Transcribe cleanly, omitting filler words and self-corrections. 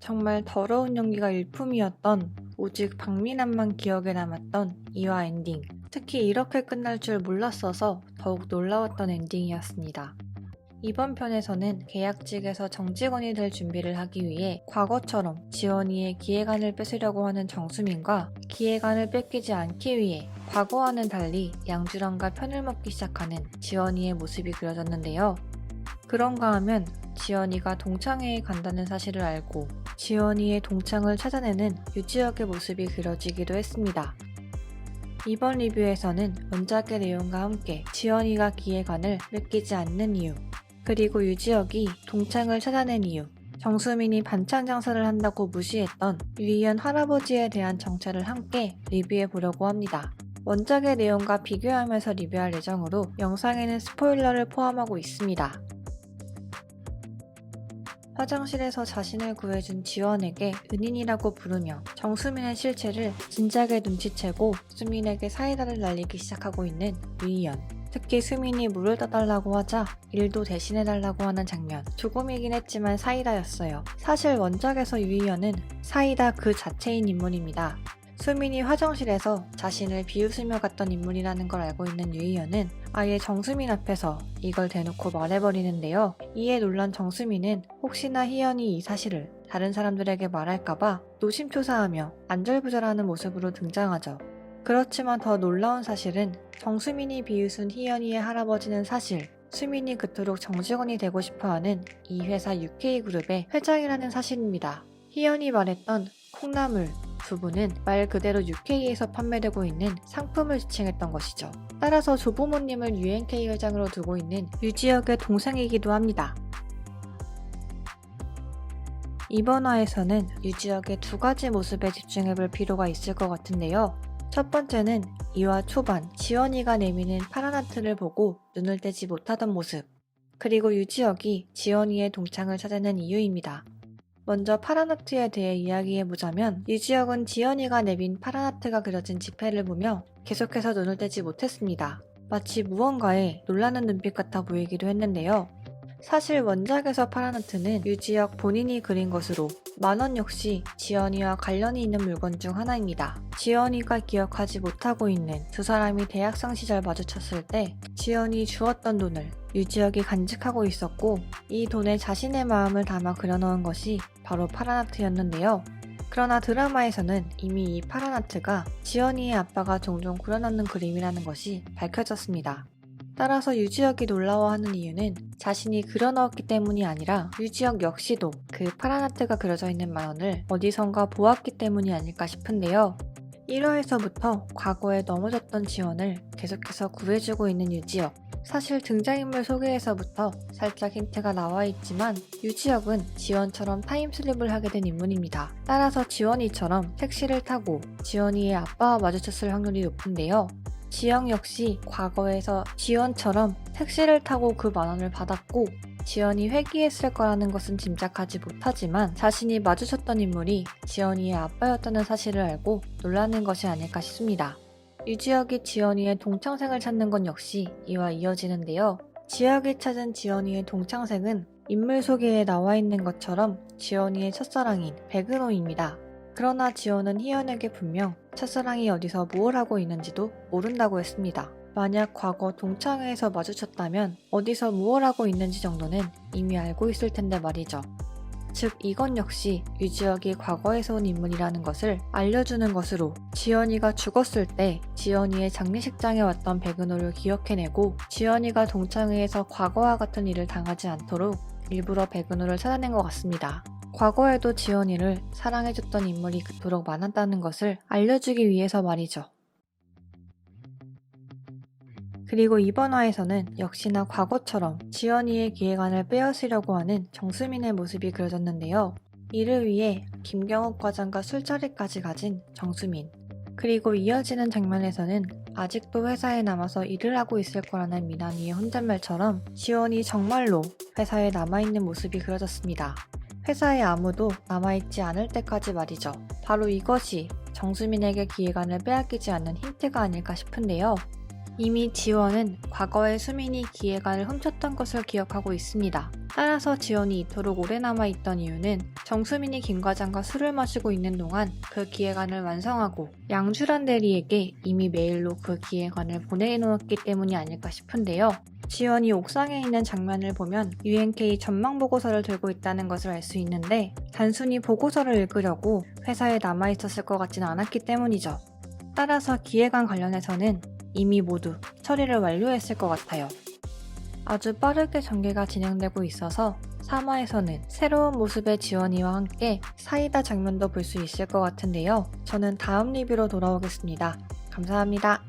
정말 더러운 연기가 일품이었던 오직 박민환만 기억에 남았던 2화 엔딩. 특히 이렇게 끝날 줄 몰랐어서 더욱 놀라웠던 엔딩이었습니다. 이번 편에서는 계약직에서 정직원이 될 준비를 하기 위해 과거처럼 지원이의 기획안을 뺏으려고 하는 정수민과 기획안을 뺏기지 않기 위해 과거와는 달리 양주랑과 편을 먹기 시작하는 지원이의 모습이 그려졌는데요. 그런가 하면 지원이가 동창회에 간다는 사실을 알고 지원이의 동창을 찾아내는 유지혁의 모습이 그려지기도 했습니다. 이번 리뷰에서는 원작의 내용과 함께 지원이가 기획안을 뺏기지 않는 이유, 그리고 유지혁이 동창을 찾아낸 이유, 정수민이 반찬 장사를 한다고 무시했던 유희연 할아버지에 대한 정체를 함께 리뷰해보려고 합니다. 원작의 내용과 비교하면서 리뷰할 예정으로 영상에는 스포일러를 포함하고 있습니다. 화장실에서 자신을 구해준 지원에게 은인이라고 부르며 정수민의 실체를 진작에 눈치채고 수민에게 사이다를 날리기 시작하고 있는 유희연. 특히 수민이 물을 떠달라고 하자 일도 대신해달라고 하는 장면. 조금이긴 했지만 사이다였어요. 사실 원작에서 유희연은 사이다 그 자체인 인물입니다. 수민이 화장실에서 자신을 비웃으며 갔던 인물이라는 걸 알고 있는 유희연은 아예 정수민 앞에서 이걸 대놓고 말해버리는데요. 이에 놀란 정수민은 혹시나 희연이 이 사실을 다른 사람들에게 말할까봐 노심초사하며 안절부절하는 모습으로 등장하죠. 그렇지만 더 놀라운 사실은 정수민이 비웃은 희연이의 할아버지는 사실 수민이 그토록 정직원이 되고 싶어하는 이 회사 UK그룹의 회장이라는 사실입니다. 희연이 말했던 콩나물 두부는 말 그대로 UK에서 판매되고 있는 상품을 지칭했던 것이죠. 따라서 조부모님을 UNK 회장으로 두고 있는 유지혁의 동생이기도 합니다. 이번 화에서는 유지혁의 두 가지 모습에 집중해볼 필요가 있을 것 같은데요. 첫 번째는 2화 초반 지원이가 내미는 파란 하트를 보고 눈을 떼지 못하던 모습, 그리고 유지혁이 지원이의 동창을 찾아낸 이유입니다. 먼저 파란 하트에 대해 이야기해보자면 유지혁은 지연이가 내민 파란 하트가 그려진 지폐를 보며 계속해서 눈을 떼지 못했습니다. 마치 무언가에 놀라는 눈빛 같아 보이기도 했는데요. 사실 원작에서 파란 하트는 유지혁 본인이 그린 것으로 만원 역시 지연이와 관련이 있는 물건 중 하나입니다. 지연이가 기억하지 못하고 있는 두 사람이 대학생 시절 마주쳤을 때 지연이 주었던 돈을 유지혁이 간직하고 있었고 이 돈에 자신의 마음을 담아 그려놓은 것이 바로 파란 하트였는데요. 그러나 드라마에서는 이미 이 파란 하트가 지연이의 아빠가 종종 그려놓는 그림이라는 것이 밝혀졌습니다. 따라서 유지혁이 놀라워하는 이유는 자신이 그려넣었기 때문이 아니라 유지혁 역시도 그 파란 하트가 그려져 있는 만원을 어디선가 보았기 때문이 아닐까 싶은데요. 1화에서부터 과거에 넘어졌던 지원을 계속해서 구해주고 있는 유지혁. 사실 등장인물 소개에서부터 살짝 힌트가 나와 있지만 유지혁은 지원처럼 타임슬립을 하게 된 인물입니다. 따라서 지원이처럼 택시를 타고 지원이의 아빠와 마주쳤을 확률이 높은데요. 지영 역시 과거에서 지원처럼 택시를 타고 그 만원을 받았고 지연이 회귀했을 거라는 것은 짐작하지 못하지만 자신이 마주쳤던 인물이 지연이의 아빠였다는 사실을 알고 놀라는 것이 아닐까 싶습니다. 유지혁이 지연이의 동창생을 찾는 건 역시 이와 이어지는데요. 지혁이 찾은 지연이의 동창생은 인물 소개에 나와 있는 것처럼 지연이의 첫사랑인 백은호입니다. 그러나 지연은 희연에게 분명 첫사랑이 어디서 무엇을 하고 있는지도 모른다고 했습니다. 만약 과거 동창회에서 마주쳤다면 어디서 무엇을 하고 있는지 정도는 이미 알고 있을 텐데 말이죠. 즉 이건 역시 유지혁이 과거에서 온 인물이라는 것을 알려주는 것으로 지연이가 죽었을 때 지연이의 장례식장에 왔던 백은호를 기억해내고 지연이가 동창회에서 과거와 같은 일을 당하지 않도록 일부러 백은호를 찾아낸 것 같습니다. 과거에도 지연이를 사랑해줬던 인물이 그토록 많았다는 것을 알려주기 위해서 말이죠. 그리고 이번 화에서는 역시나 과거처럼 지연이의 기획안을 빼앗으려고 하는 정수민의 모습이 그려졌는데요. 이를 위해 김경욱 과장과 술자리까지 가진 정수민. 그리고 이어지는 장면에서는 아직도 회사에 남아서 일을 하고 있을 거라는 미나니의 혼잣말처럼 지연이 정말로 회사에 남아있는 모습이 그려졌습니다. 회사에 아무도 남아있지 않을 때까지 말이죠. 바로 이것이 정수민에게 기획안을 빼앗기지 않는 힌트가 아닐까 싶은데요. 이미 지원은 과거에 수민이 기획안을 훔쳤던 것을 기억하고 있습니다. 따라서 지원이 이토록 오래 남아있던 이유는 정수민이 김 과장과 술을 마시고 있는 동안 그 기획안을 완성하고 양주란 대리에게 이미 메일로 그 기획안을 보내놓았기 때문이 아닐까 싶은데요. 지원이 옥상에 있는 장면을 보면 UNK 전망 보고서를 들고 있다는 것을 알 수 있는데 단순히 보고서를 읽으려고 회사에 남아있었을 것 같지는 않았기 때문이죠. 따라서 기획안 관련해서는 이미 모두 처리를 완료했을 것 같아요. 아주 빠르게 전개가 진행되고 있어서 3화에서는 새로운 모습의 지원이와 함께 사이다 장면도 볼 수 있을 것 같은데요. 저는 다음 리뷰로 돌아오겠습니다. 감사합니다.